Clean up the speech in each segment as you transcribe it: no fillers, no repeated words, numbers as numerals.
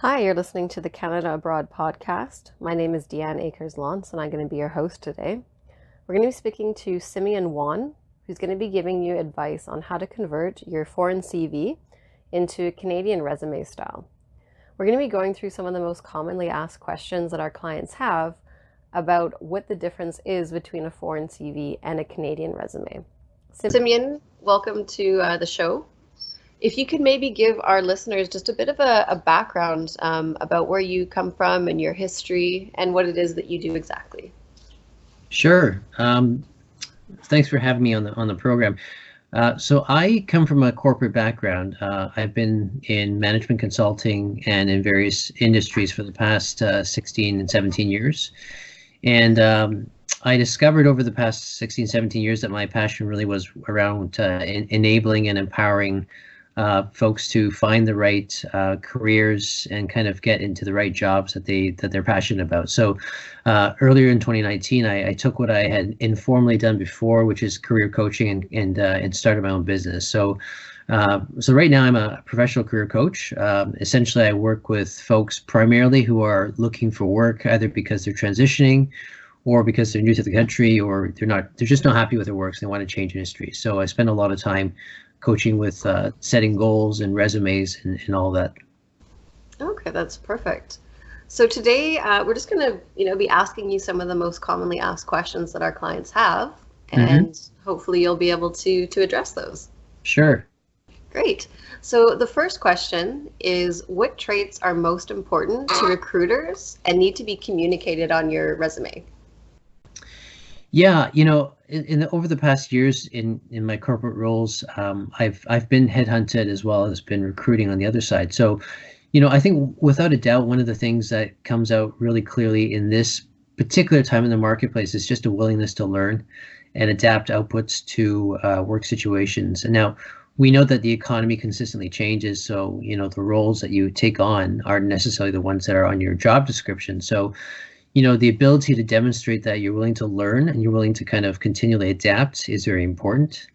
Hi, you're listening to the Canada Abroad podcast. My name is Deanne Akers-Lance, and I'm going to be your host today. We're going to be speaking to Simeon, who's going to be giving you advice on how to convert your foreign CV into Canadian resume style. We're going to be going through some of the most commonly asked questions that our clients have about what the difference is between a foreign CV and a Canadian resume. Simeon, welcome to the show. If you could maybe give our listeners just a bit of a background about where you come from and your history and what it is that you do exactly. Sure. Thanks for having me on the program. So I come from a corporate background. I've been in management consulting and in various industries for the past 16 and 17 years. And I discovered over the past 16, 17 years that my passion really was around enabling and empowering folks to find the right careers and kind of get into the right jobs that they're passionate about. So earlier in 2019, I took what I had informally done before, which is career coaching, and started my own business. So right now I'm a professional career coach. Essentially, I work with folks primarily who are looking for work, either because they're transitioning or because they're new to the country, or they're just not happy with their work, so they want to change industry. So I spend a lot of time coaching with setting goals and resumes and all that. Okay, that's perfect. So today we're just going to, be asking you some of the most commonly asked questions that our clients have, and hopefully you'll be able to address those. Sure. Great. So the first question is, what traits are most important to recruiters and need to be communicated on your resume? Yeah, over the past years in my corporate roles, I've been headhunted as well as been recruiting on the other side. So, I think without a doubt, one of the things that comes out really clearly in this particular time in the marketplace is just a willingness to learn and adapt outputs to work situations. And now we know that the economy consistently changes, so the roles that you take on aren't necessarily the ones that are on your job description. So the ability to demonstrate that you're willing to learn and you're willing to kind of continually adapt is very important.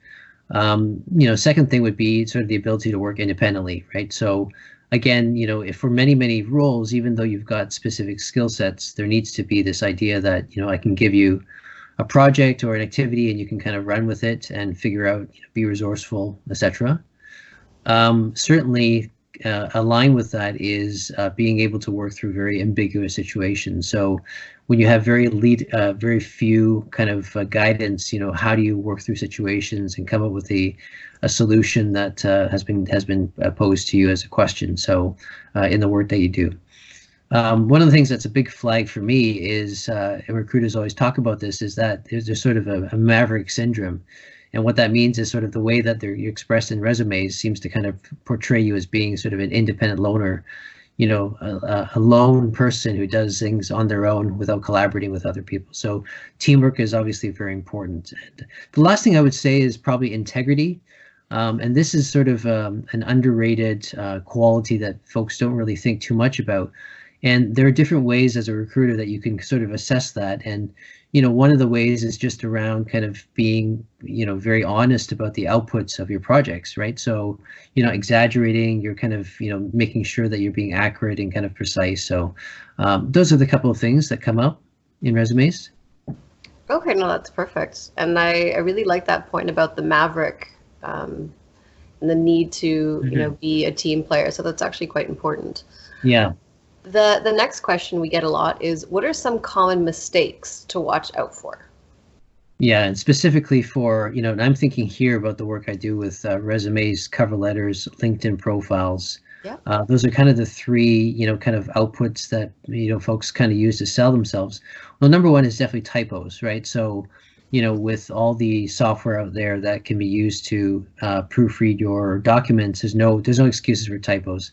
Second thing would be sort of the ability to work independently, right? So again, if for many roles, even though you've got specific skill sets, there needs to be this idea that, I can give you a project or an activity and you can kind of run with it and figure out, be resourceful, etc. Certainly, align with that is being able to work through very ambiguous situations. So when you have very few kind of guidance, how do you work through situations and come up with a solution that has been posed to you as a question? So in the work that you do. One of the things that's a big flag for me is, and recruiters always talk about this, is that there's sort of a maverick syndrome. And what that means is sort of the way that you're expressed in resumes seems to kind of portray you as being sort of an independent loner, a lone person who does things on their own without collaborating with other people. So teamwork is obviously very important. And the last thing I would say is probably integrity. And this is sort of an underrated quality that folks don't really think too much about. And there are different ways as a recruiter that you can sort of assess that. And one of the ways is just around kind of being, very honest about the outputs of your projects, right? So, exaggerating, you're kind of, making sure that you're being accurate and kind of precise. So those are the couple of things that come up in resumes. Okay, no, that's perfect. And I really like that point about the maverick and the need to, be a team player. So that's actually quite important. Yeah. The next question we get a lot is, what are some common mistakes to watch out for? Yeah, and specifically for, and I'm thinking here about the work I do with resumes, cover letters, LinkedIn profiles. Yeah. Those are kind of the three, kind of outputs that, folks kind of use to sell themselves. Well, number one is definitely typos, right? So, with all the software out there that can be used to proofread your documents, there's no excuses for typos.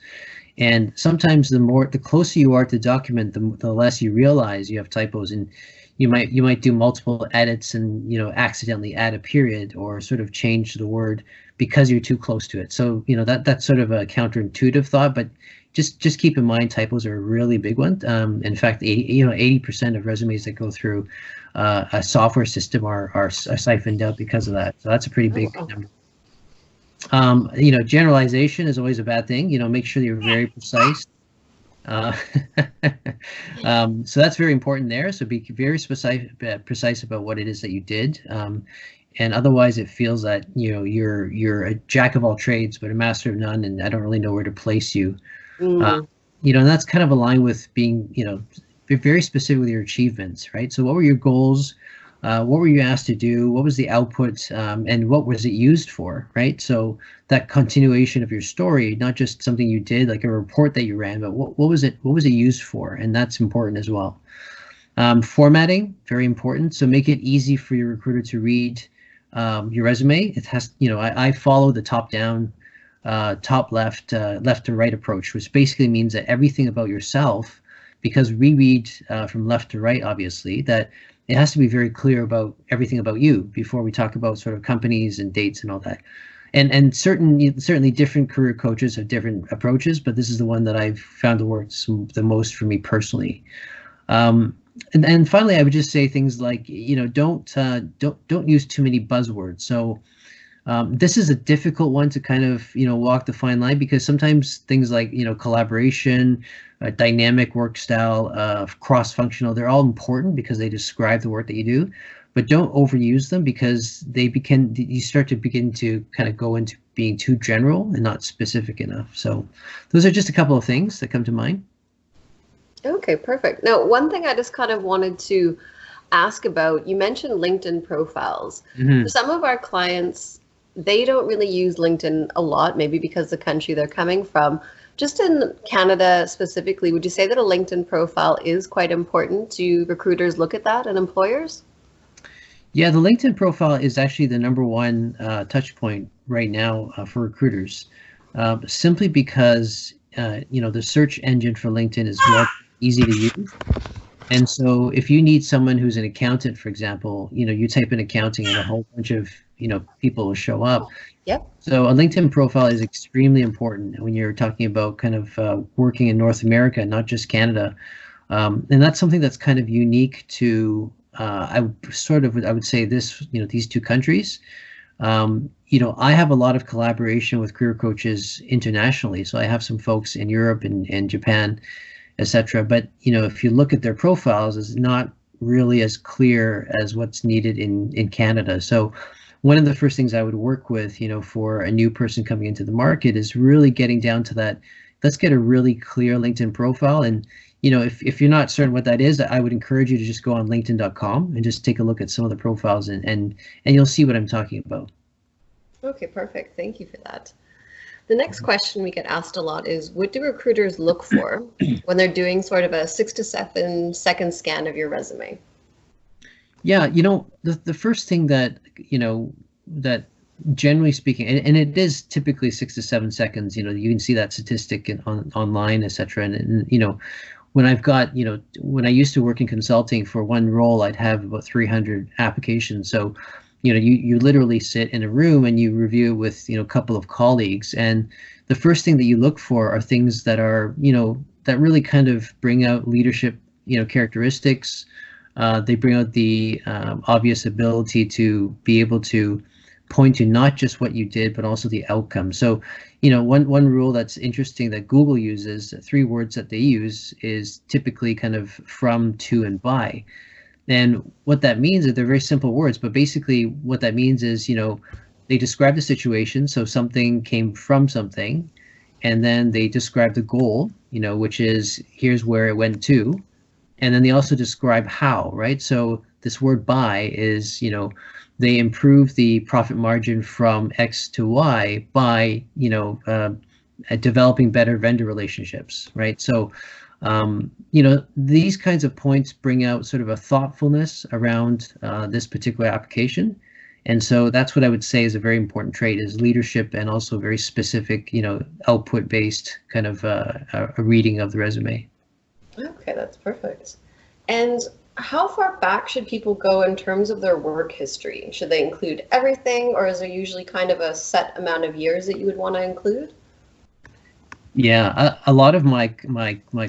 And sometimes the closer you are to the document, the less you realize you have typos, and you might do multiple edits and accidentally add a period or sort of change the word because you're too close to it. So that's sort of a counterintuitive thought, but just keep in mind typos are a really big one. In fact, 80% of resumes that go through a software system are siphoned out because of that. So that's a pretty big number. Generalization is always a bad thing. Make sure you're very precise. Uh, so that's very important there. So be very precise about what it is that you did. And otherwise it feels that, you're a jack of all trades, but a master of none, and I don't really know where to place you. Mm. And that's kind of aligned with being, be very specific with your achievements, right? So what were your goals? What were you asked to do? What was the output? And what was it used for, right? So that continuation of your story, not just something you did, like a report that you ran, but what was it used for? And that's important as well. Formatting, very important. So make it easy for your recruiter to read your resume. It has, I follow the top down, top left, left to right approach, which basically means that everything about yourself, because we read from left to right, obviously, that it has to be very clear about everything about you before we talk about sort of companies and dates and all that. And certainly different career coaches have different approaches, but this is the one that I've found to work the most for me personally. And finally, I would just say things like, don't use too many buzzwords. So this is a difficult one to kind of, walk the fine line, because sometimes things like, collaboration, dynamic work style, cross-functional, they're all important because they describe the work that you do, but don't overuse them, because you start to begin to kind of go into being too general and not specific enough. So those are just a couple of things that come to mind. Okay, perfect. Now, one thing I just kind of wanted to ask about, you mentioned LinkedIn profiles. Mm-hmm. For some of our clients, they don't really use LinkedIn a lot, maybe because the country they're coming from. Just in Canada specifically, would you say that a LinkedIn profile is quite important? Do recruiters look at that and employers? Yeah, the LinkedIn profile is actually the number one touch point right now for recruiters, simply because the search engine for LinkedIn is relatively easy to use. And so if you need someone who's an accountant, for example, you type in accounting and a whole bunch of, people will show up. Yep. So a LinkedIn profile is extremely important when you're talking about kind of working in North America, not just Canada. And that's something that's kind of unique to, I would say this, these two countries. I have a lot of collaboration with career coaches internationally. So I have some folks in Europe and Japan, etc. But if you look at their profiles, it's not really as clear as what's needed in Canada. So one of the first things I would work with, for a new person coming into the market is really getting down to that. Let's get a really clear LinkedIn profile. And if you're not certain what that is, I would encourage you to just go on LinkedIn.com and just take a look at some of the profiles, and you'll see what I'm talking about. Okay, perfect. Thank you for that. The next question we get asked a lot is, what do recruiters look for when they're doing sort of a 6 to 7 second scan of your resume? Yeah, the first thing that, that generally speaking, and it is typically 6 to 7 seconds, you can see that statistic online, etc. And when I've got, when I used to work in consulting, for one role, I'd have about 300 applications. So, you literally sit in a room and you review it with, a couple of colleagues. And the first thing that you look for are things that are, that really kind of bring out leadership, characteristics. They bring out the obvious ability to be able to point to not just what you did, but also the outcome. So, one rule that's interesting that Google uses, 3 words that they use, is typically kind of from, to, and by. And what that means is they're very simple words, but basically what that means is, they describe the situation. So something came from something, and then they describe the goal, which is here's where it went to. And then they also describe how, right? So this word by is, they improve the profit margin from X to Y by, developing better vendor relationships, right? So, these kinds of points bring out sort of a thoughtfulness around this particular application. And so that's what I would say is a very important trait, is leadership, and also very specific, output-based kind of a reading of the resume. Okay, that's perfect. And how far back should people go in terms of their work history? Should they include everything, or is there usually kind of a set amount of years that you would want to include? Yeah, a lot of my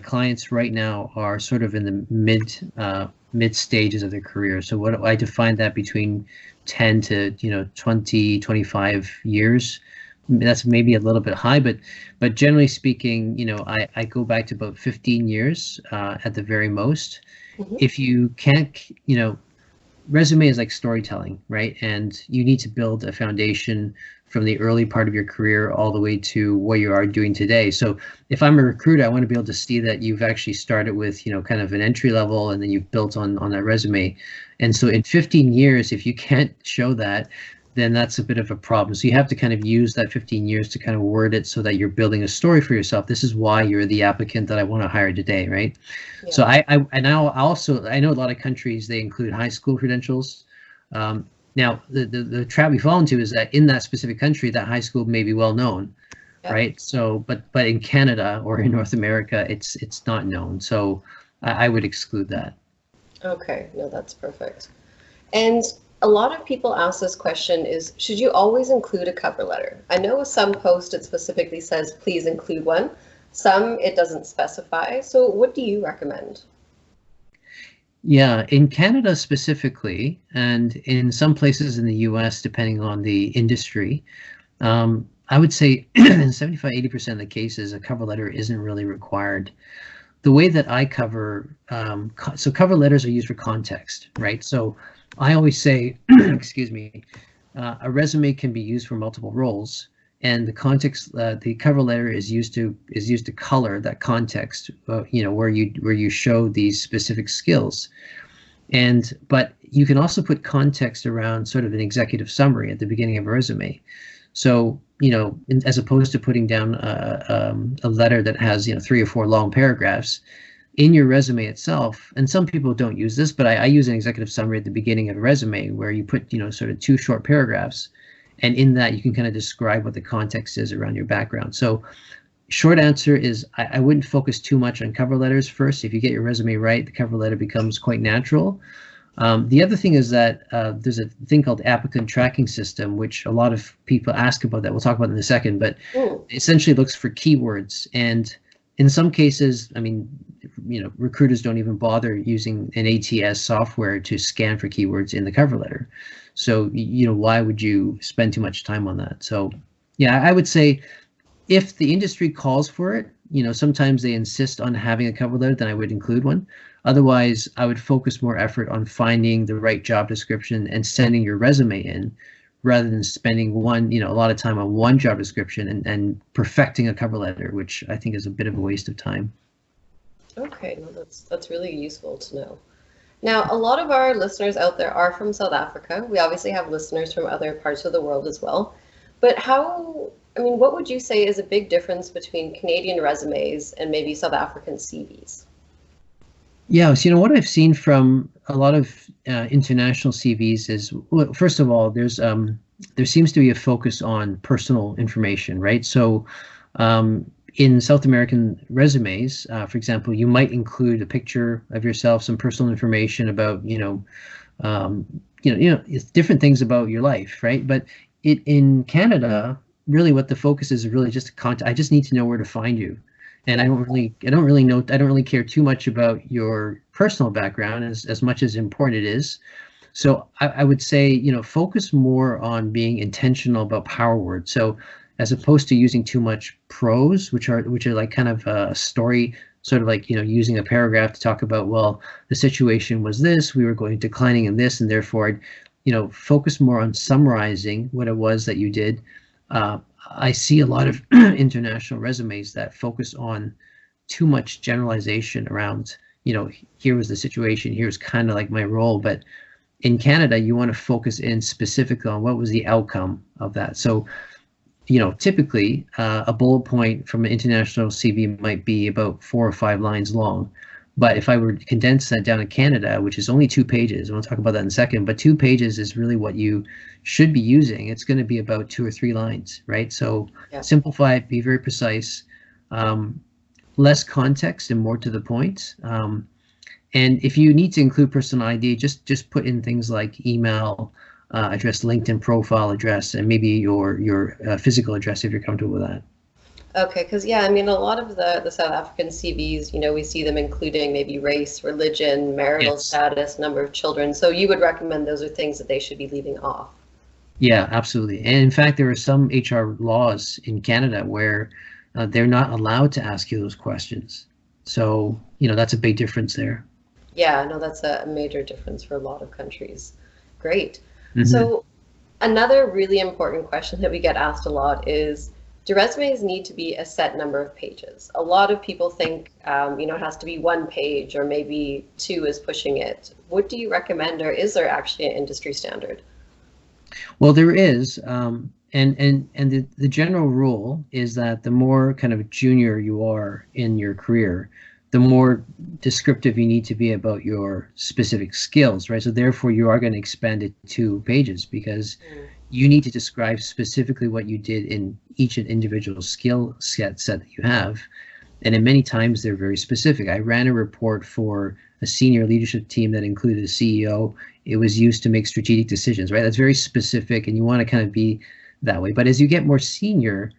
clients right now are sort of in the mid stages of their career. So what I define that between 10 to 20, 25 years. that's maybe a little bit high, but generally speaking, I go back to about 15 years at the very most. Mm-hmm. If you can't, resume is like storytelling, right? And you need to build a foundation from the early part of your career all the way to what you are doing today. So if I'm a recruiter, I want to be able to see that you've actually started with, kind of an entry level, and then you've built on that resume. And so in 15 years, if you can't show that, then that's a bit of a problem. So you have to kind of use that 15 years to kind of word it so that you're building a story for yourself. This is why you're the applicant that I want to hire today, right? Yeah. So I know a lot of countries, they include high school credentials. Now the trap we fall into is that in that specific country, that high school may be well known, yeah. Right? So but in Canada or in North America, it's not known. So I would exclude that. Okay, no, that's perfect. And a lot of people ask this question is, should you always include a cover letter? I know with some posts it specifically says, please include one. Some it doesn't specify. So what do you recommend? Yeah, in Canada specifically, and in some places in the US, depending on the industry, I would say in 75-80% of the cases, a cover letter isn't really required. The way that I cover, so cover letters are used for context, right? So I always say, excuse me, a resume can be used for multiple roles, and the context, the cover letter is used to color that context, where you show these specific skills. But you can also put context around sort of an executive summary at the beginning of a resume. So, as opposed to putting down a letter that has 3 or 4 long paragraphs in your resume itself. And some people don't use this, but I use an executive summary at the beginning of a resume where you put sort of 2 short paragraphs, and in that you can kind of describe what the context is around your background. So short answer is I wouldn't focus too much on cover letters first. If you get your resume right, the cover letter becomes quite natural. The other thing is that there's a thing called applicant tracking system, which a lot of people ask about that. We'll talk about in a second, but essentially looks for keywords. And in some cases, I mean, recruiters don't even bother using an ATS software to scan for keywords in the cover letter. So, why would you spend too much time on that? So, yeah, I would say if the industry calls for it, sometimes they insist on having a cover letter, then I would include one. Otherwise, I would focus more effort on finding the right job description and sending your resume in, rather than spending a lot of time on one job description and perfecting a cover letter, which I think is a bit of a waste of time. Okay, no, that's really useful to know. Now, a lot of our listeners out there are from South Africa. We obviously have listeners from other parts of the world as well. But what would you say is a big difference between Canadian resumes and maybe South African CVs? Yeah, so what I've seen from a lot of international CVs is, well, first of all, there seems to be a focus on personal information, right? So in South American resumes, for example, you might include a picture of yourself, some personal information about, different things about your life, right? But in Canada, really what the focus is really just I just need to know where to find you. And I don't really care too much about your personal background as much as important it is. So I would say, focus more on being intentional about power words. So as opposed to using too much prose, which are like kind of a story, sort of like, using a paragraph to talk about, well, the situation was this, we were declining in this, and therefore, focus more on summarizing what it was that you did. I see a lot of international resumes that focus on too much generalization around, here was the situation, here's kind of like my role. But in Canada, you want to focus in specifically on what was the outcome of that. So, typically a bullet point from an international CV might be about 4 or 5 lines long. But if I were to condense that down to Canada, which is only 2 pages, and we'll talk about that in a second, but 2 pages is really what you should be using. It's going to be about 2 or 3 lines, right? So Simplify it, be very precise, less context and more to the point. And if you need to include personal ID, just put in things like email address, LinkedIn profile address, and maybe your physical address if you're comfortable with that. Okay, because a lot of the South African CVs, we see them including maybe race, religion, marital status, number of children. So you would recommend those are things that they should be leaving off? Yeah, absolutely. And in fact, there are some HR laws in Canada where they're not allowed to ask you those questions. So, that's a big difference there. Yeah, no, that's a major difference for a lot of countries. Great. Hmm. So another really important question that we get asked a lot is, do resumes need to be a set number of pages? A lot of people think, it has to be one page or maybe two is pushing it. What do you recommend, or is there actually an industry standard? Well, there is, and the general rule is that the more kind of junior you are in your career, the more descriptive you need to be about your specific skills, right? So therefore, you are going to expand it to pages because Mm. you need to describe specifically what you did in each individual skill set that you have. And in many times they're very specific. I ran a report for a senior leadership team that included a CEO. It was used to make strategic decisions, right? That's very specific, and you want to kind of be that way. But as you get more senior,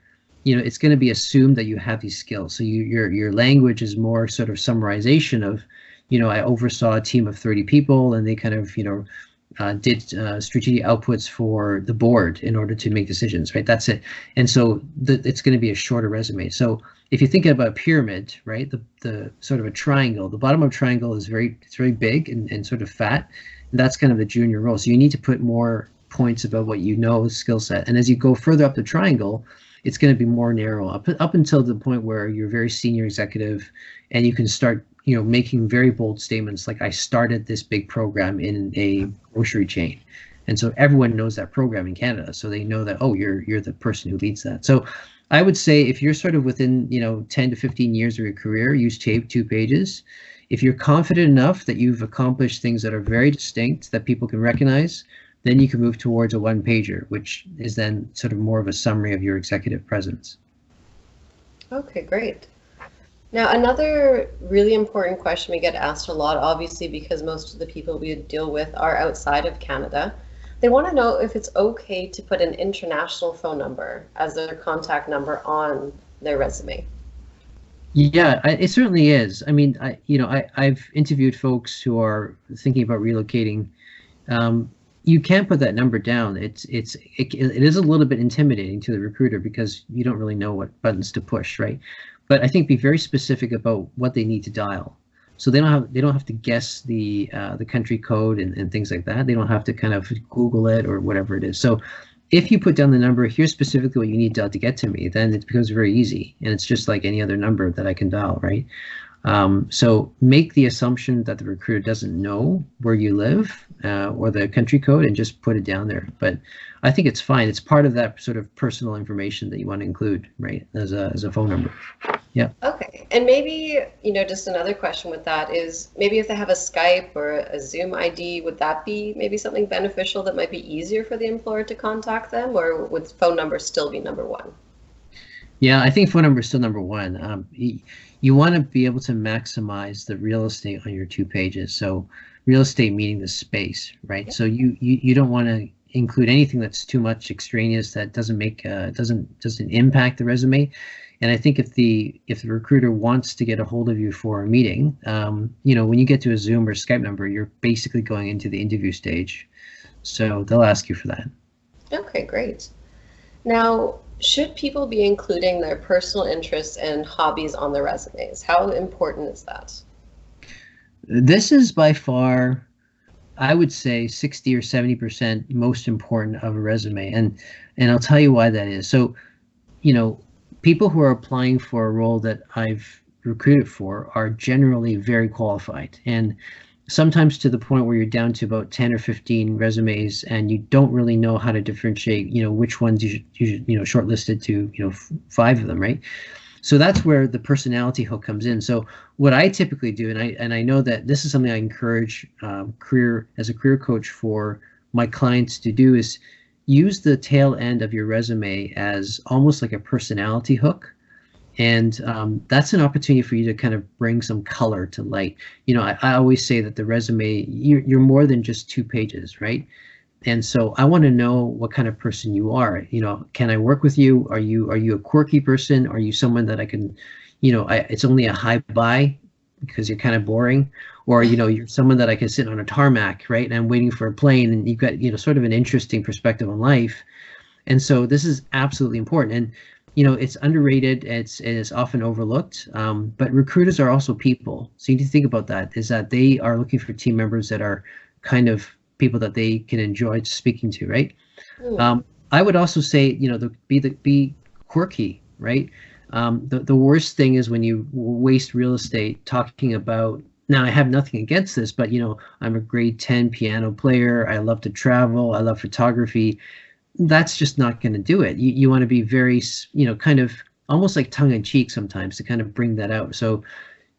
it's going to be assumed that you have these skills. So your language is more sort of summarization of, I oversaw a team of 30 people, and they kind of, did strategic outputs for the board in order to make decisions, right? That's it. And so it's going to be a shorter resume. So if you think about a pyramid, right, the sort of a triangle, the bottom of a triangle is it's very big and sort of fat. And that's kind of the junior role. So you need to put more points about what you know, skill set. And as you go further up the triangle, it's going to be more narrow up until the point where you're very senior executive and you can start making very bold statements like, I started this big program in a grocery chain. And so everyone knows that program in Canada. So they know that, oh, you're the person who leads that. So I would say if you're sort of within, 10 to 15 years of your career, use tape 2 pages. If you're confident enough that you've accomplished things that are very distinct that people can recognize, then you can move towards a one pager, which is then sort of more of a summary of your executive presence. Okay, great. Now, another really important question we get asked a lot, obviously, because most of the people we deal with are outside of Canada. They want to know if it's okay to put an international phone number as their contact number on their resume. Yeah, it certainly is. I mean, I've interviewed folks who are thinking about relocating. You can't put that number down. It is a little bit intimidating to the recruiter because you don't really know what buttons to push, right? But I think be very specific about what they need to dial. So they don't have to guess the country code and things like that. They don't have to kind of Google it or whatever it is. So if you put down the number, here's specifically what you need to get to me, then it becomes very easy. And it's just like any other number that I can dial, right? So make the assumption that the recruiter doesn't know where you live or the country code and just put it down there. But I think it's fine. It's part of that sort of personal information that you want to include, right, as a phone number. Yeah. Okay, and maybe, just another question with that is maybe if they have a Skype or a Zoom ID, would that be maybe something beneficial that might be easier for the employer to contact them, or would phone number still be number one? Yeah, I think phone number is still number one. You want to be able to maximize the real estate on your 2 pages. So real estate meaning the space, right? Yep. So you don't want to include anything that's too much extraneous that doesn't impact the resume. And I think if the recruiter wants to get a hold of you for a meeting, when you get to a Zoom or Skype number, you're basically going into the interview stage. So they'll ask you for that. Okay, great. Now, should people be including their personal interests and hobbies on their resumes? How important is that? This is by far, I would say, 60 or 70% most important of a resume. And I'll tell you why that is. So, people who are applying for a role that I've recruited for are generally very qualified. And sometimes to the point where you're down to about 10 or 15 resumes and you don't really know how to differentiate, which ones you should shortlisted to, 5 of them, right? So that's where the personality hook comes in. So what I typically do, and I know that this is something I encourage as a career coach for my clients to do, is use the tail end of your resume as almost like a personality hook. And that's an opportunity for you to kind of bring some color to light. I always say that the resume, you're more than just 2 pages, right? And so I want to know what kind of person you are. Can I work with you? Are you a quirky person? Are you someone that I can, it's only a hi bye because you're kind of boring, or you're someone that I can sit on a tarmac, right, and I'm waiting for a plane, and you've got sort of an interesting perspective on life. And so this is absolutely important. And it's underrated. It's often overlooked. But recruiters are also people. So you need to think about that, is that they are looking for team members that are kind of people that they can enjoy speaking to, right? I would also say, be quirky, right? The worst thing is when you waste real estate talking about, now I have nothing against this, but I'm a grade 10 piano player. I love to travel. I love photography. That's just not going to do it. You want to be very, kind of almost like tongue in cheek sometimes to kind of bring that out. So,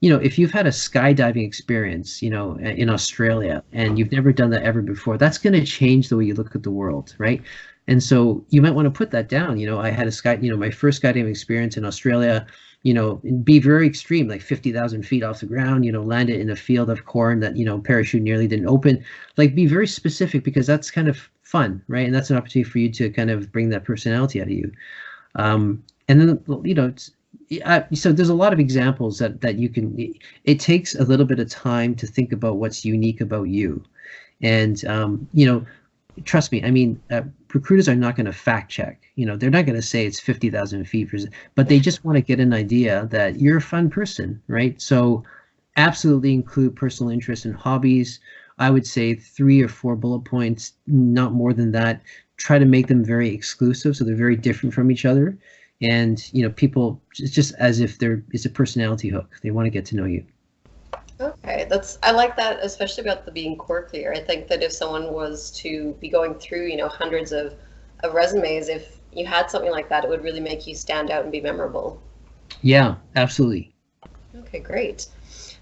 if you've had a skydiving experience, in Australia, and you've never done that ever before, that's going to change the way you look at the world, right? And so you might want to put that down. I had my first skydiving experience in Australia, be very extreme, like 50,000 feet off the ground, landed in a field of corn that, parachute nearly didn't open. Like, be very specific, because that's kind of fun, right? And that's an opportunity for you to kind of bring that personality out of you. And then, so there's a lot of examples that you can, it takes a little bit of time to think about what's unique about you. And, trust me, I mean, recruiters are not going to fact check. They're not going to say it's 50,000 feet, but they just want to get an idea that you're a fun person, right? So absolutely include personal interests and hobbies. I would say 3 or 4 bullet points, not more than that. Try to make them very exclusive, so they're very different from each other. And, people, just as if it's a personality hook. They want to get to know you. Okay, I like that, especially about the being quirkier. I think that if someone was to be going through, hundreds of resumes, if you had something like that, it would really make you stand out and be memorable. Yeah, absolutely. Okay, great.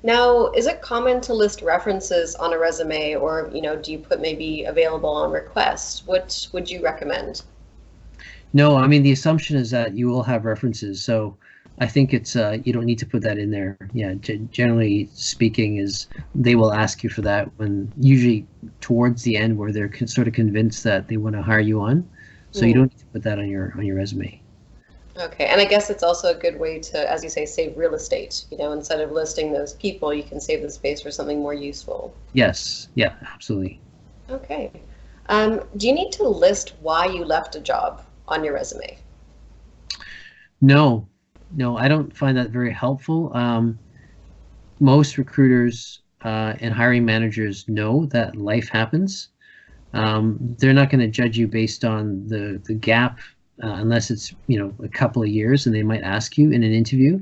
Now, is it common to list references on a resume, or, do you put maybe available on request? What would you recommend? No, I mean, the assumption is that you will have references. So I think it's, you don't need to put that in there. Yeah, generally speaking, is they will ask you for that when usually towards the end, where they're sort of convinced that they want to hire you on. So you don't need to put that on your resume. Okay, and I guess it's also a good way to, as you say, save real estate. Instead of listing those people, you can save the space for something more useful. Yes, yeah, absolutely. Okay. Do you need to list why you left a job on your resume? No, I don't find that very helpful. Most recruiters and hiring managers know that life happens. They're not going to judge you based on the gap, unless it's a couple of years, and they might ask you in an interview.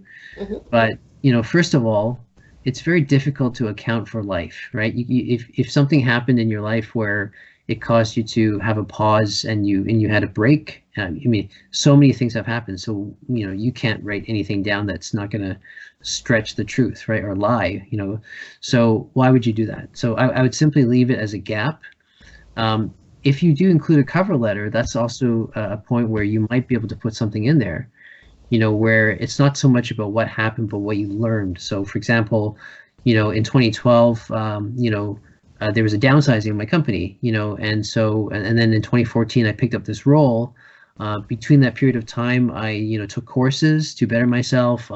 But first of all, it's very difficult to account for life, right? If something happened in your life where it caused you to have a pause and you had a break, I mean, so many things have happened. So you can't write anything down that's not going to stretch the truth, right, or lie. So why would you do that? So I would simply leave it as a gap. If you do include a cover letter, that's also a point where you might be able to put something in there, where it's not so much about what happened, but what you learned. So, for example, in 2012, there was a downsizing of my company, and then in 2014, I picked up this role. Between that period of time, I, took courses to better myself.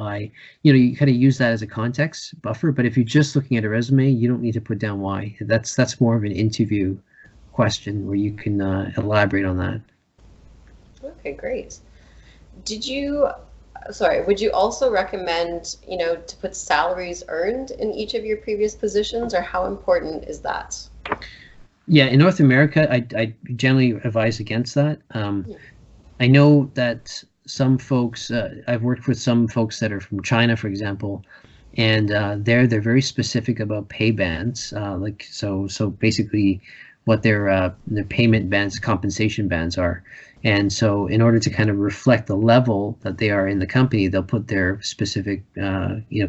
You kind of use that as a context buffer. But if you're just looking at a resume, you don't need to put down why. That's more of an interview question where you can elaborate on that. Okay, great. Would you also recommend, to put salaries earned in each of your previous positions, or how important is that? Yeah, in North America, I generally advise against that. I know that some folks, I've worked with some folks that are from China, for example, and they're very specific about pay bands. So basically, what their payment bands, compensation bands are. And so in order to kind of reflect the level that they are in the company, they'll put their specific,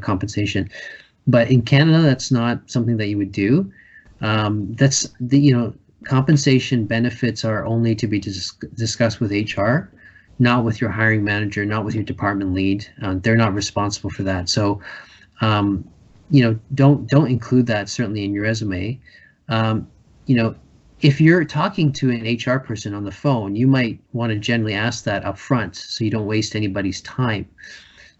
compensation. But in Canada, that's not something that you would do. That's compensation benefits are only to be discussed with HR, not with your hiring manager, not with your department lead. They're not responsible for that. So, don't include that certainly in your resume. If you're talking to an HR person on the phone, you might want to generally ask that up front so you don't waste anybody's time.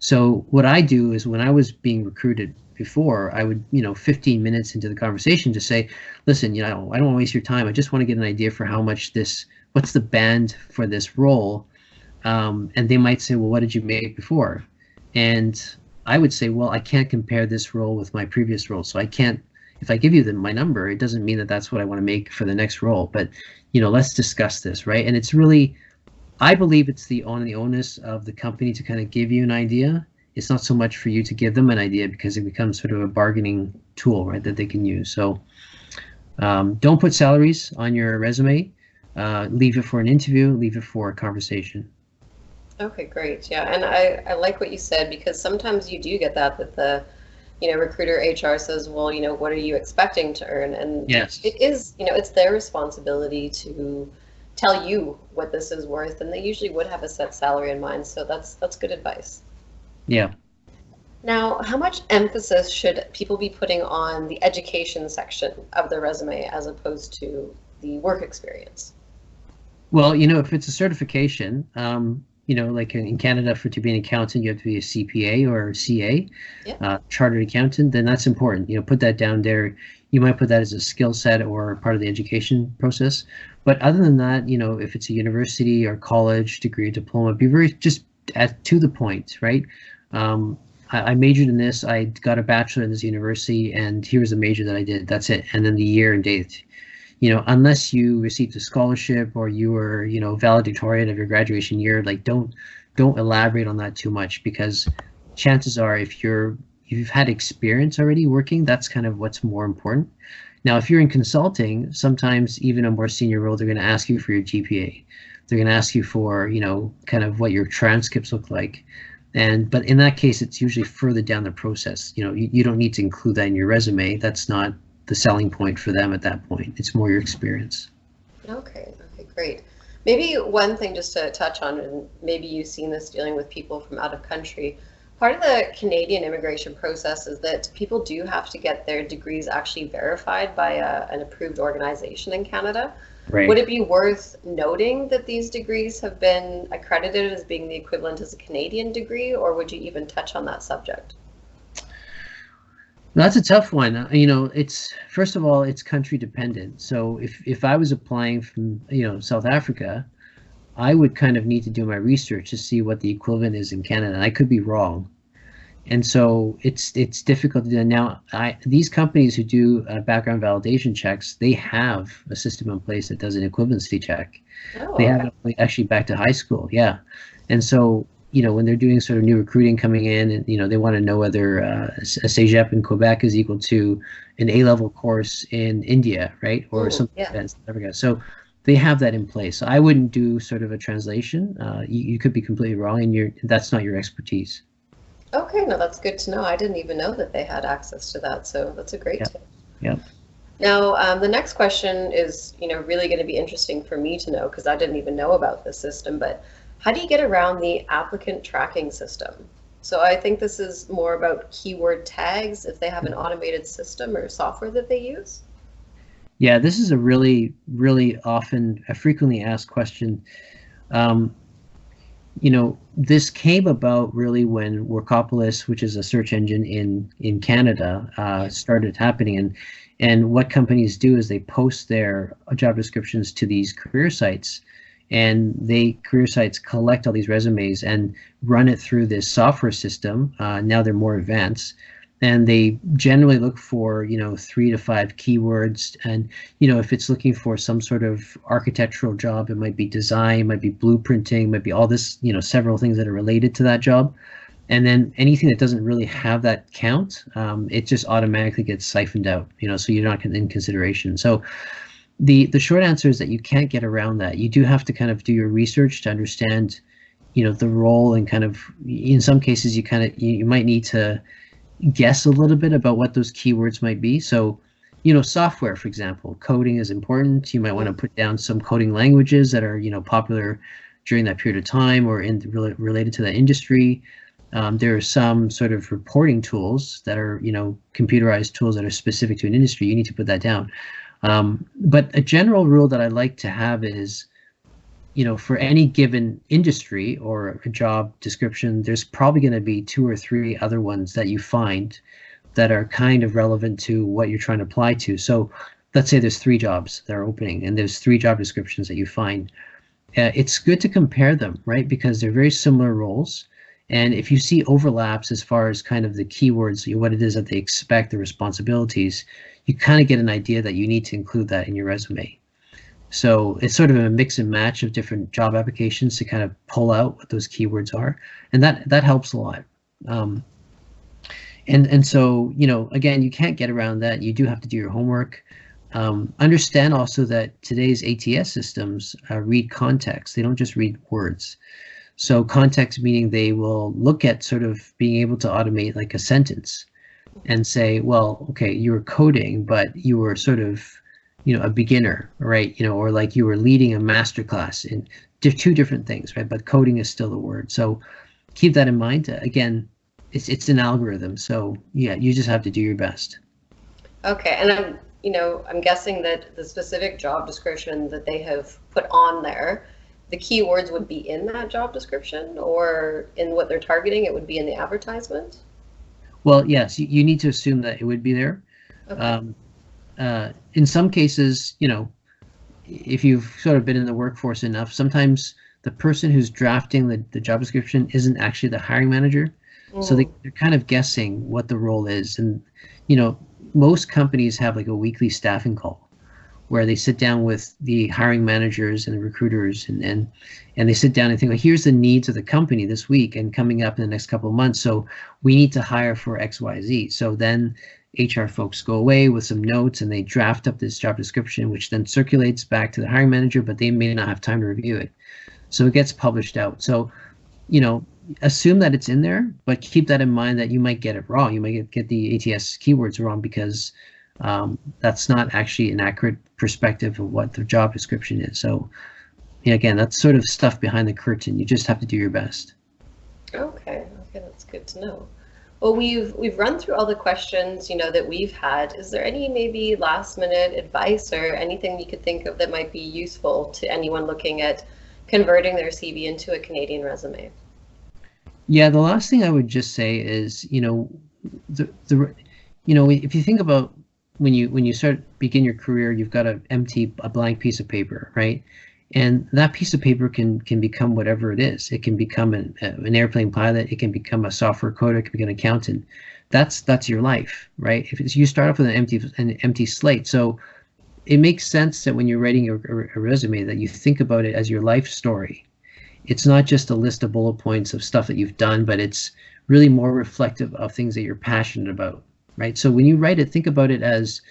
So what I do is when I was being recruited before, I would, 15 minutes into the conversation to say, listen, I don't want to waste your time. I just want to get an idea for how much what's the band for this role? And they might say, well, what did you make before? And I would say, well, I can't compare this role with my previous role. So I can't, if I give you my number, it doesn't mean that that's what I want to make for the next role. But, let's discuss this, right? And it's really, I believe it's the onus of the company to kind of give you an idea. It's not so much for you to give them an idea, because it becomes sort of a bargaining tool, right, that they can use. So don't put salaries on your resume. Leave it for an interview, leave it for a conversation. Okay, great. Yeah, and I like what you said, because sometimes you do get that the recruiter HR says, well, what are you expecting to earn? And yes, it is, it's their responsibility to tell you what this is worth, and they usually would have a set salary in mind. So that's good advice. Yeah. Now, how much emphasis should people be putting on the education section of their resume as opposed to the work experience? Well, if it's a certification, like in Canada, to be an accountant, you have to be a CPA or CA, Yeah. Chartered accountant, then that's important. Put that down there. You might put that as a skill set or part of the education process. But other than that, if it's a university or college degree, diploma, be very just to the point, right? I majored in this. I got a bachelor in this university, and here's the major that I did. That's it. And then the year and date. Unless you received a scholarship or you were, valedictorian of your graduation year, like don't elaborate on that too much, because chances are, if you've had experience already working, that's kind of what's more important. Now, if you're in consulting, sometimes even a more senior role, they're going to ask you for your GPA. They're going to ask you for, kind of what your transcripts look like. But in that case, it's usually further down the process. You don't need to include that in your resume. That's not the selling point for them at that point. It's more your experience. Okay, great. Maybe one thing just to touch on, and maybe you've seen this dealing with people from out of country, part of the Canadian immigration process is that people do have to get their degrees actually verified by an approved organization in Canada. Right. Would it be worth noting that these degrees have been accredited as being the equivalent as a Canadian degree, or would you even touch on that subject? That's a tough one. It's, first of all, it's country dependent. So if I was applying from, South Africa, I would kind of need to do my research to see what the equivalent is in Canada. And I could be wrong. And so it's difficult to do. Now, these companies who do background validation checks, they have a system in place that does an equivalency check. Oh, they have it actually back to high school. Yeah. And so, when they're doing sort of new recruiting coming in, and, they want to know whether a CEGEP in Quebec is equal to an A-level course in India, right? Or something like that in South Africa. So they have that in place. So I wouldn't do sort of a translation. You could be completely wrong, and that's not your expertise. Okay, no, that's good to know. I didn't even know that they had access to that, so that's a great tip. Yeah. Now, the next question is, really going to be interesting for me to know, because I didn't even know about this system, but how do you get around the applicant tracking system? So I think this is more about keyword tags, if they have an automated system or software that they use. Yeah, this is a really, really a frequently asked question. This came about really when Workopolis, which is a search engine in Canada, started happening. And what companies do is they post their job descriptions to these career sites, and career sites collect all these resumes and run it through this software system. Now they're more advanced, and they generally look for 3 to 5 keywords. And if it's looking for some sort of architectural job, it might be design, might be blueprinting, might be all this, several things that are related to that job. And then anything that doesn't really have that count, it just automatically gets siphoned out, so you're not in consideration. So the short answer is that you can't get around that. You do have to kind of do your research to understand, the role, and kind of, in some cases, you might need to guess a little bit about what those keywords might be. So, software, for example, coding is important. You might want to put down some coding languages that are, popular during that period of time or related to that industry. There are some sort of reporting tools that are, computerized tools that are specific to an industry. You need to put that down. But a general rule that I like to have is, for any given industry or a job description, there's probably going to be 2 or 3 other ones that you find that are kind of relevant to what you're trying to apply to. So let's say there's 3 jobs that are opening and there's 3 job descriptions that you find. It's good to compare them, right? Because they're very similar roles. And if you see overlaps as far as kind of the keywords, what it is that they expect, the responsibilities, you kind of get an idea that you need to include that in your resume. So it's sort of a mix and match of different job applications to kind of pull out what those keywords are. And that helps a lot. And so, again, you can't get around that. You do have to do your homework. Understand also that today's ATS systems read context. They don't just read words. So context meaning they will look at sort of being able to automate like a sentence and say, well, okay, you were coding, but you were sort of, a beginner, right? Or like you were leading a master class, in 2 different things, right? But coding is still the word. So keep that in mind. Again, it's an algorithm. So yeah, you just have to do your best. Okay, and I'm guessing that the specific job description that they have put on there, the keywords would be in that job description, or in what they're targeting, it would be in the advertisement? Well, yes, you need to assume that it would be there. Okay. In some cases, if you've sort of been in the workforce enough, sometimes the person who's drafting the job description isn't actually the hiring manager. So they're kind of guessing what the role is. And, most companies have like a weekly staffing call where they sit down with the hiring managers and the recruiters and they sit down and think, well, here's the needs of the company this week and coming up in the next couple of months. So we need to hire for XYZ. So then HR folks go away with some notes and they draft up this job description, which then circulates back to the hiring manager, but they may not have time to review it. So it gets published out. So, assume that it's in there, but keep that in mind that you might get it wrong. You might get the ATS keywords wrong because that's not actually an accurate perspective of what the job description is. So again, that's sort of stuff behind the curtain. You just have to do your best. Okay, that's good to know. Well, we've run through all the questions, that we've had. Is there any maybe last minute advice or anything you could think of that might be useful to anyone looking at converting their CV into a Canadian resume? Yeah, the last thing I would just say is, if you think about when you begin your career, you've got a blank piece of paper, right? And that piece of paper can become whatever it is. It can become an airplane pilot. It can become a software coder. It can become an accountant. That's your life, right? If you start off with an empty slate, so it makes sense that when you're writing a resume that you think about it as your life story. It's not just a list of bullet points of stuff that you've done, but it's really more reflective of things that you're passionate about, right? So when you write it, think about it as,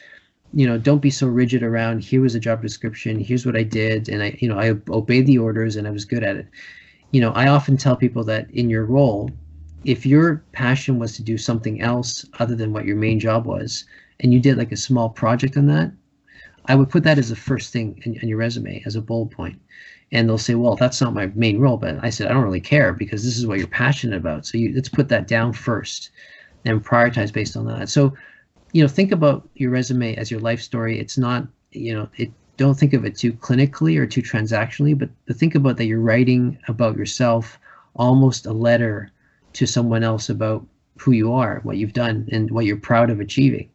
don't be so rigid around, here was a job description, here's what I did, and I obeyed the orders and I was good at it. I often tell people that in your role, if your passion was to do something else other than what your main job was, and you did like a small project on that, I would put that as the first thing in your resume as a bullet point. And they'll say, well, that's not my main role. But I said, I don't really care because this is what you're passionate about. So let's put that down first and prioritize based on that. So, think about your resume as your life story. It's not, don't think of it too clinically or too transactionally, but think about that you're writing about yourself, almost a letter to someone else about who you are, what you've done, and what you're proud of achieving.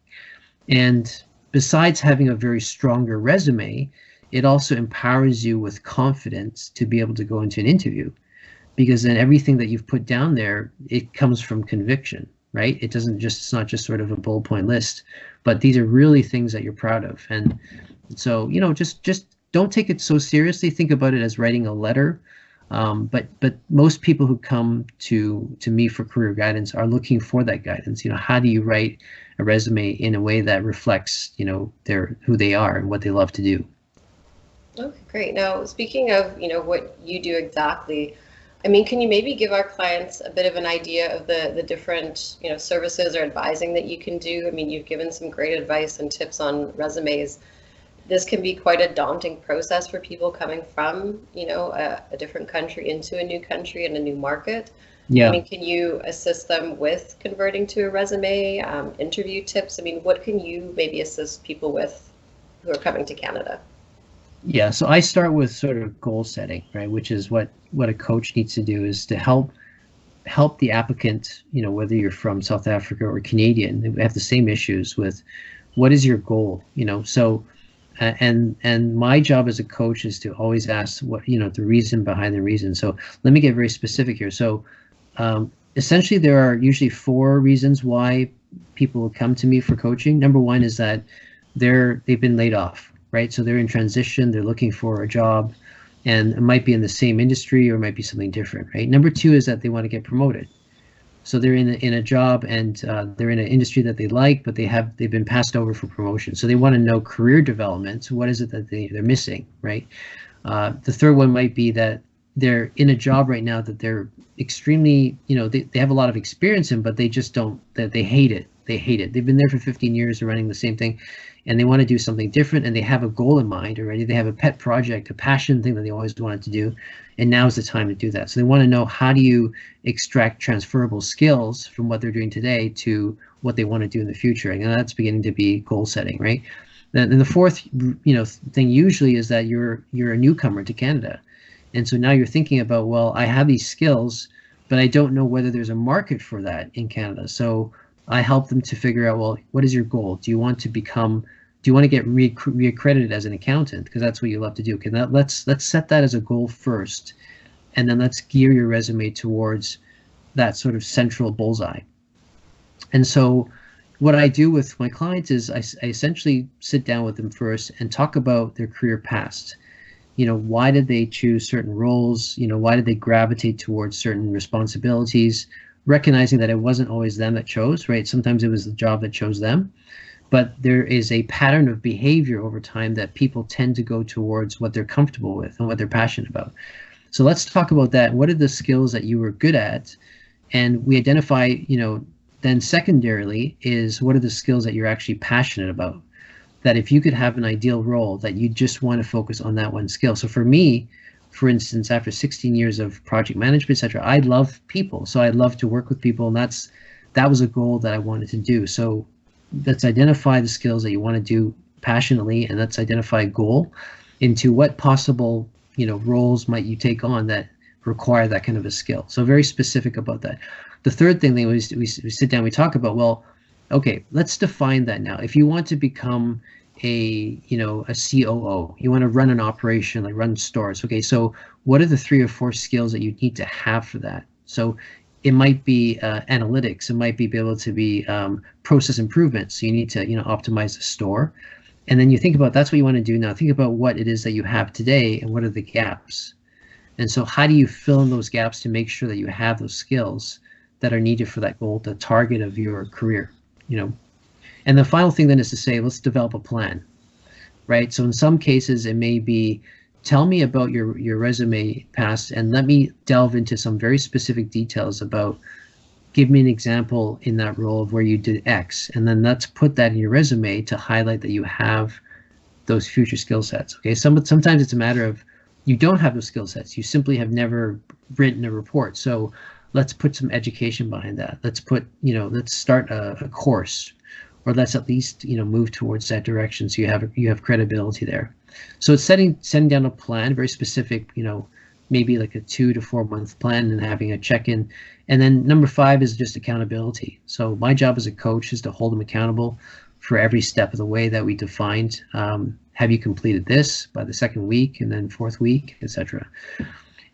And besides having a very stronger resume, it also empowers you with confidence to be able to go into an interview, because then everything that you've put down there, it comes from conviction, right? It's not just sort of a bullet point list, but these are really things that you're proud of. And so, just don't take it so seriously. Think about it as writing a letter. But most people who come to me for career guidance are looking for that guidance. How do you write a resume in a way that reflects, who they are and what they love to do? Okay, great. Now, speaking of, what you do exactly, can you maybe give our clients a bit of an idea of the different, services or advising that you can do? You've given some great advice and tips on resumes. This can be quite a daunting process for people coming from, a different country into a new country and a new market. Yeah. Can you assist them with converting to a resume, interview tips? What can you maybe assist people with who are coming to Canada? Yeah, so I start with sort of goal setting, right? Which is what a coach needs to do, is to help the applicant, whether you're from South Africa or Canadian, they have the same issues with what is your goal, so and my job as a coach is to always ask what, the reason behind the reason. So let me get very specific here. So essentially there are usually 4 reasons why people will come to me for coaching. Number one is that they've been laid off, right? So they're in transition, they're looking for a job, and it might be in the same industry or it might be something different, right? Number 2 is that they want to get promoted. So they're in a job, and they're in an industry that they like, but they've been passed over for promotion. So they want to know career development. So what is it that they're missing, right? The third one might be that they're in a job right now that they're extremely, they have a lot of experience in, but they just don't, that they hate it. They hate it. They've been there for 15 years, they're running the same thing, and they want to do something different, and they have a goal in mind already. They have a pet project, a passion thing that they always wanted to do, and now is the time to do that. So they want to know, how do you extract transferable skills from what they're doing today to what they want to do in the future? And that's beginning to be goal setting, right? Then the fourth, thing usually is that you're a newcomer to Canada. And so now you're thinking about, well, I have these skills, but I don't know whether there's a market for that in Canada. So I help them to figure out, well, what is your goal? Do you want to get reaccredited as an accountant? Because that's what you love to do. Okay, now let's set that as a goal first, and then let's gear your resume towards that sort of central bullseye. And so what I do with my clients is I essentially sit down with them first and talk about their career past. Why did they choose certain roles? Why did they gravitate towards certain responsibilities? Recognizing that it wasn't always them that chose, right? Sometimes it was the job that chose them. But there is a pattern of behavior over time that people tend to go towards what they're comfortable with and what they're passionate about. So let's talk about that. What are the skills that you were good at? And we identify, then secondarily is, what are the skills that you're actually passionate about? That if you could have an ideal role, that you just want to focus on that one skill. So for me, for instance, after 16 years of project management, etc., I love people. So I love to work with people, and that was a goal that I wanted to do. So let's identify the skills that you want to do passionately, and let's identify a goal into what possible, roles might you take on that require that kind of a skill. So very specific about that. The third thing that we sit down, we talk about, well, okay, let's define that now. If you want to become a COO, you want to run an operation, like run stores. Okay, so what are the 3 or 4 skills that you need to have for that? So it might be analytics. It might be able to be process improvement. So you need to, optimize the store. And then you think about, that's what you want to do now. Think about what it is that you have today and what are the gaps. And so how do you fill in those gaps to make sure that you have those skills that are needed for that goal, the target of your career, And the final thing then is to say, let's develop a plan, right? So in some cases, it may be, tell me about your resume past, and let me delve into some very specific details about, give me an example in that role of where you did X, and then let's put that in your resume to highlight that you have those future skill sets. Okay, sometimes it's a matter of you don't have those skill sets. You simply have never written a report. So let's put some education behind that. Let's put, let's start a course, or let's at least, move towards that direction so you have credibility there. So it's setting down a plan, very specific, maybe like a 2 to 4 month plan, and having a check-in. And then number 5 is just accountability. So my job as a coach is to hold them accountable for every step of the way that we defined. Have you completed this by the 2nd week, and then 4th week, etc.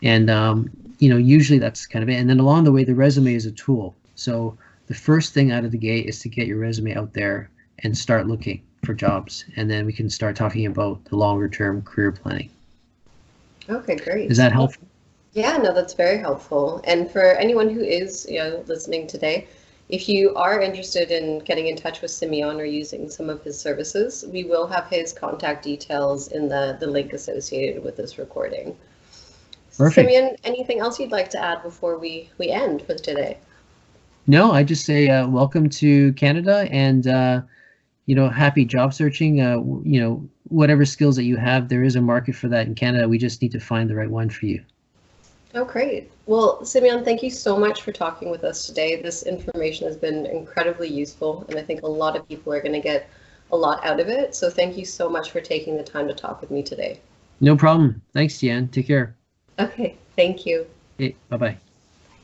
And usually that's kind of it. And then along the way, the resume is a tool. So the first thing out of the gate is to get your resume out there and start looking for jobs. And then we can start talking about the longer term career planning. Okay, great. Is that helpful? Yeah, no, that's very helpful. And for anyone who is, listening today, if you are interested in getting in touch with Simeon or using some of his services, we will have his contact details in the link associated with this recording. Perfect. Simeon, anything else you'd like to add before we end for today? No, I just say welcome to Canada, and happy job searching. Whatever skills that you have, there is a market for that in Canada. We just need to find the right one for you. Oh, great. Well, Simeon, thank you so much for talking with us today. This information has been incredibly useful, and I think a lot of people are going to get a lot out of it. So thank you so much for taking the time to talk with me today. No problem. Thanks, Deanne. Take care. Okay, thank you. Okay, bye-bye.